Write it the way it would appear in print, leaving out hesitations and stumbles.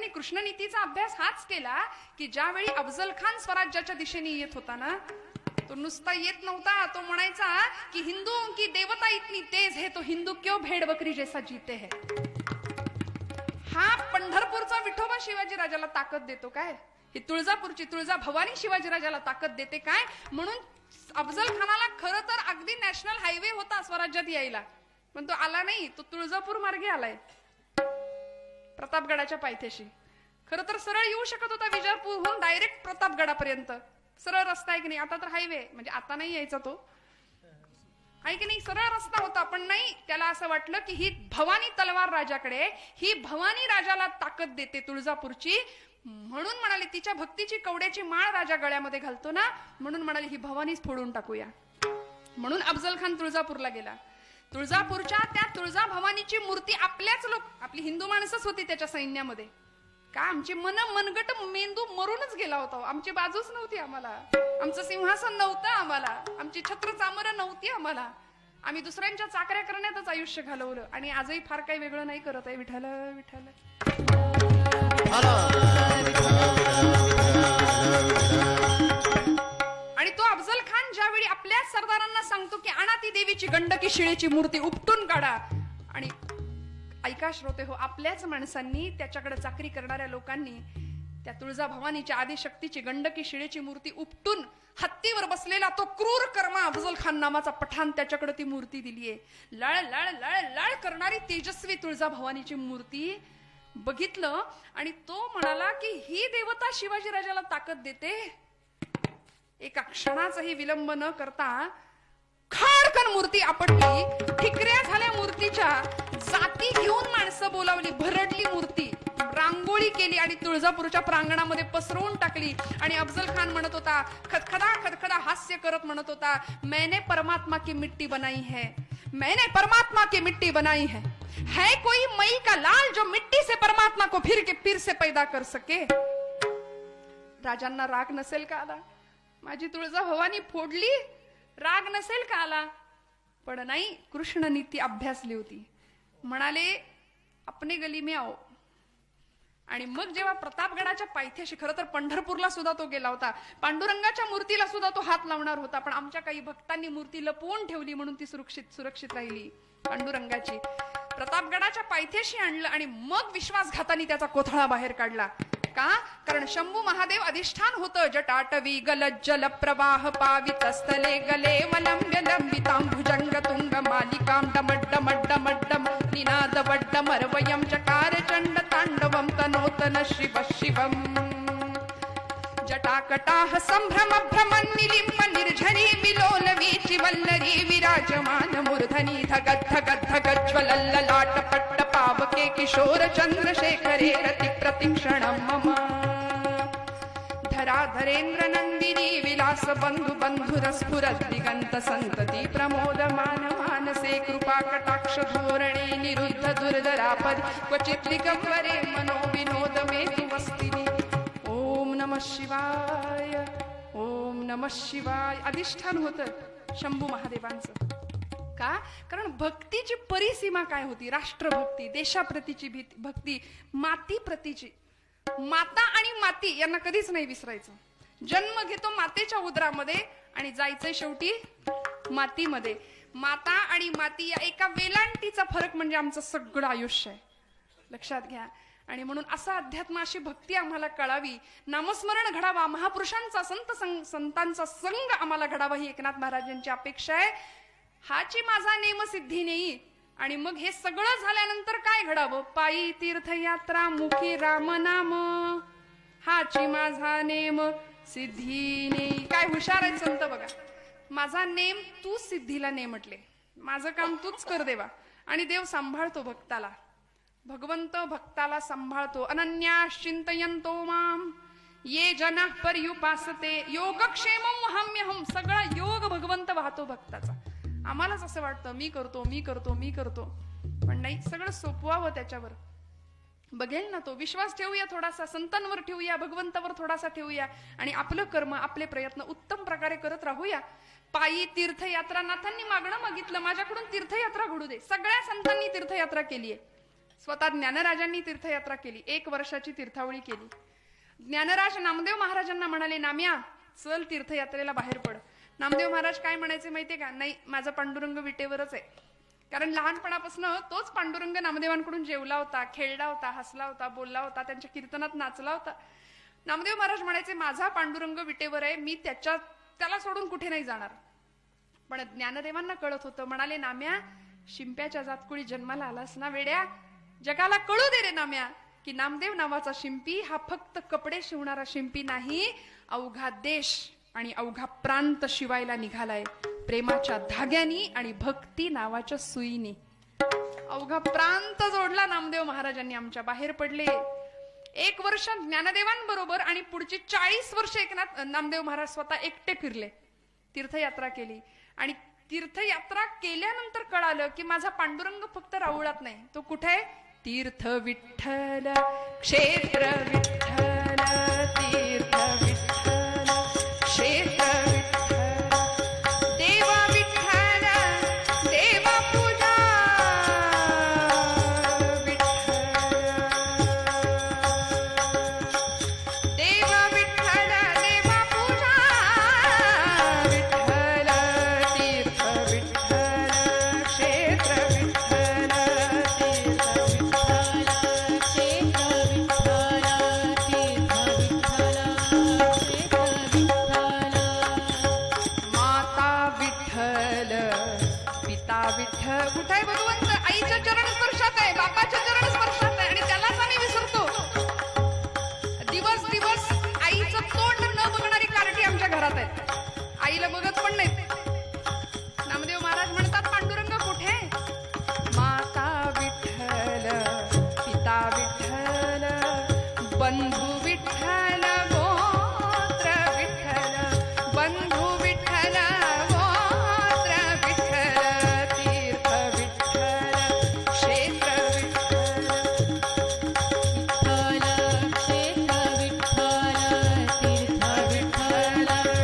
कृष्णनीतीचा अभ्यास हाच केला की ज्यावेळी अफजल खान स्वराज्याच्या दिशेने येत होता ना, तो नुसता येत नव्हता, तो म्हणायचा की हिंदुओं की देवता इतनी तेज है तो हिंदू क्यों भेड़ बकरी जैसा जीते है. हा पंढरपूरचा विठोबा शिवाजी राजाला ताकद देतो काय, ही तुळजापूरची तुळजा भवानी शिवाजी राजाला ताकद देते काय. म्हणून अफजल खानाला खरं तर अगदी नॅशनल हायवे होता स्वराज्यात यायला, पण तो आला नाही, तो तुळजापूर मार्गे आलाय प्रतापगडाच्या पायथ्याशी. खरं तर सरळ येऊ शकत होता विजापूरहून डायरेक्ट प्रतापगडापर्यंत, सरळ रस्ता आहे की नाही. आता तर हायवे, म्हणजे आता नाही यायचा तो, आहे की नाही, सरळ रस्ता होता. पण नाही, त्याला असं वाटलं की ही भवानी तलवार राजाकडे, ही भवानी राजाला ताकद देते तुळजापूरची. म्हणून म्हणाले तिच्या भक्तीची कवड्याची माळ राजा गळ्यामध्ये घालतो ना, म्हणून म्हणाले ही भवानीच फोडून टाकूया. म्हणून अफजल खान तुळजापूरला गेला. तुळजापूरच्या त्या तुळजा भवानीची मूर्ती आपल्याच लोक, आपली हिंदू माणसंच होती त्याच्या सैन्यामध्ये. का आमची मनगट मेंदू मरूनच गेला होता, आमची बाजूच नव्हती आम्हाला, आमचं सिंहासन नव्हतं आम्हाला, आमची छत्र चामरं नव्हती आम्हाला, आम्ही दुसऱ्यांच्या चाकऱ्या करण्यातच आयुष्य घालवलं. आणि आजही फार काही वेगळं नाही करत आहे. विठ्ठल विठ्ठल. आणि तो अफजल खान ज्यावेळी आपल्या सरदारांना सांगतो की आणा ती देवीची गंडकी शिळेची मूर्ती उपटून काढा, आणि ऐका श्रोते हो, आपल्याच माणसांनी, त्याच्याकडे चाकरी करणाऱ्या लोकांनी त्या तुळजा भवानीच्या आदिशक्तीची गंडकी शिळेची मूर्ती उपटून हत्तीवर बसलेला तो क्रूर कर्मा अफजल खान नावाचा पठाण त्याच्याकडे ती मूर्ती दिलीये. लळ लळ लळ लळ करणारी तेजस्वी तुळजा भवानीची मूर्ती बघितलं आणि तो म्हणाला की ही देवता शिवाजी राजाला ताकद देते. एका क्षणाचाही विलंब न करता खाडकन मूर्ती आपटली, ठिकऱ्या झाल्या मूर्तीच्या, जाती घेऊन माणसं बोलावली, भरडली मूर्ती, रांगोळी केली आणि तुळजापूरच्या प्रांगणामध्ये पसरवून टाकली. आणि अफजल खान म्हणत होता, खदखदा खदखदा हास्य करत म्हणत होता, मैंने परमात्मा की मिट्टी बनाई है, मैंने परमात्मा की मिट्टी बनाई है कोई मई का लाल जो मिट्टी से परमात्मा को फिर से पैदा कर सके. राजांना राग नसेल का आला, माझी तुळजा भवानी फोडली, राग नसेल का आला. पण नाही, कृष्ण नीती अभ्यासली होती. म्हणाले अपने गली में आओ. आणि मग जेव्हा प्रतापगडाच्या पायथ्याशी, खरं तर पंढरपूरला सुद्धा तो गेला होता, पांडुरंगाच्या मूर्तीला सुद्धा तो हात लावणार होता, पण आमच्या काही भक्तांनी मूर्ती लपवून ठेवली म्हणून ती सुरक्षित राहिली पांडुरंगाची. प्रतापगडाच्या पायथ्याशी आणलं आणि मग विश्वासघातानी त्याचा कोथळा बाहेर काढला. का? कारण शंभू महादेव अधिष्ठान होतं. जटाटवी गलज्जल प्रवाह पावितस्थले गले वलंब्य लंबितां भुजंग तुंग मालिकां डमड्डमड्डमड्डम निनाद वड्डमरवयं चकार चंड तांडवं तनोतन शिव शिवम्. जटाकटाह संभ्रम भ्रमन् निलिम्ब निर्झरी विलोल वीचि वल्लरी विराजमान मूर्धनि धगद् धगद् धगज्ज्वलल्ललाट पट्ट पावके किशोर चंद्रशेखरे रति प्रतिक्षणं मम. धराधरेन्द्र नंदिनी विलास बंधु बंधुरस्फुरद् दिगंत संतति प्रमोदमान मानसे कृपा कटाक्ष धोरणे निरुद्ध दुर्धरापदि क्वचित् दिगंबरे मनो विनोद मेतु वस्तिनि. ओम नमः शिवाय, ओम नमः शिवाय अधिष्ठान होतं शंभू महादेवांचं. का? कारण भक्तीची परिसीमा काय होती? राष्ट्रभक्ती, देशाप्रतीची भक्ती, मातीप्रतीची. माता आणि माती यांना कधीच नाही विसरायचं. जन्म घेतो मातेच्या उदरामध्ये आणि जायचंय शेवटी मातीमध्ये. माता आणि माती या एका वेलांटीचा फरक म्हणजे आमचं सगळं आयुष्य आहे, लक्षात घ्या. आणि म्हणून असा अध्यात्म, अशी भक्ती आम्हाला कळावी, नामस्मरण घडावा, महापुरुषांचा संतांचा संग आम्हाला घडावा, ही एकनाथ महाराजांची अपेक्षा आहे. हाची माझा नेम सिद्धी नेई. आणि मग हे सगळं झाल्यानंतर काय घडावं? पायी तीर्थयात्रा मुखी रामनाम, हाची माझा नेम सिद्धी नेई. काय हुशार आहेत संत बघा. माझा नेम तू सिद्धीला ने म्हटले, माझं काम तूच कर देवा. आणि देव सांभाळतो भक्ताला, भगवंत भक्ताला सांभाळतो. अनन्याश्चिंतयन्तो माम ये जना पर्युपासते योगक्षेमं वहाम्यहं. सगळा योग भगवंत वाहतो भक्ताचा. आम्हालाच असं वाटतं मी करतो मी करतो मी करतो, पण नाही, सगळं सोपवावं त्याच्यावर. बघेल ना तो. विश्वास ठेवूया थोडासा, संतांवर ठेवूया, भगवंतावर थोडासा ठेवूया आणि आपलं कर्म, आपले प्रयत्न उत्तम प्रकारे करत राहूया. पायी तीर्थयात्रा, नाथांनी मागणं मागितलं, माझ्याकडून तीर्थयात्रा घडू दे. सगळ्या संतांनी तीर्थयात्रा केलीये, स्वतः ज्ञानराजांनी तीर्थयात्रा केली, 1 वर्षाची तीर्थावळी केली. ज्ञानराज नामदेव महाराजांना म्हणाले, नाम्या चल तीर्थयात्रेला बाहेर पड. नामदेव महाराज काय म्हणायचे माहितीये का? नाही, माझा पांडुरंग विटेवरच आहे. कारण लहानपणापासून तोच पांडुरंग नामदेवांकडून जेवला होता, खेळला होता, हसला होता, बोलला होता, त्यांच्या कीर्तनात नाचला होता. नामदेव महाराज म्हणायचे, माझा पांडुरंग विटेवर आहे, मी त्याला सोडून कुठे नाही जाणार. पण ज्ञानदेवांना कळत होतं. म्हणाले, नाम्या शिंप्याच्या जातकुळी जन्माला आलास ना वेड्या, जगाला कळू दे रे नाम्या की नामदेव नावाचा शिंपी हा फक्त कपडे शिवणारा शिंपी नाही, अवघा देश आणि अवघा प्रांत शिवायला निघालाय प्रेमाच्या धाग्यानी आणि भक्ती नावाच्या सुईनी. अवघा प्रांत जोडला नामदेव महाराजांनी आमच्या. बाहेर पडले. 1 वर्ष ज्ञानदेवांबरोबर आणि पुढची 40 वर्ष एकनाथ नामदेव महाराज स्वतः एकटे फिरले, तीर्थयात्रा केली. आणि तीर्थयात्रा केल्यानंतर कळालं की माझा पांडुरंग फक्त राऊळात नाही, तो कुठे? तीर्थ विठ्ठल, क्षेत्र विठ्ठल, तीर्थ विठ्ठल, क्षेत्र विठ्ठल, देवा विठ्ठल, देवा पूजा विठ्ठल, देवा विठ्ठल, देवा पूजा विठ्ठल, तीर्थ विठ्ठल, क्षेत्र विठ्ठल, कुठे भगवंत? आईच्या चरण स्पर्शात आहे, बापाच्या चरण स्पर्शात आहे आणि त्यालाच आम्ही विसरतो. दिवस दिवस आईचं तोंड न बघणारी कार्टी आमच्या घरात आहे, आईला बघत पण नाही. नामदेव महाराज म्हणतात, पांडुरंग कुठे? माता विठ्ठल, पिता विठ्ठल, बंधू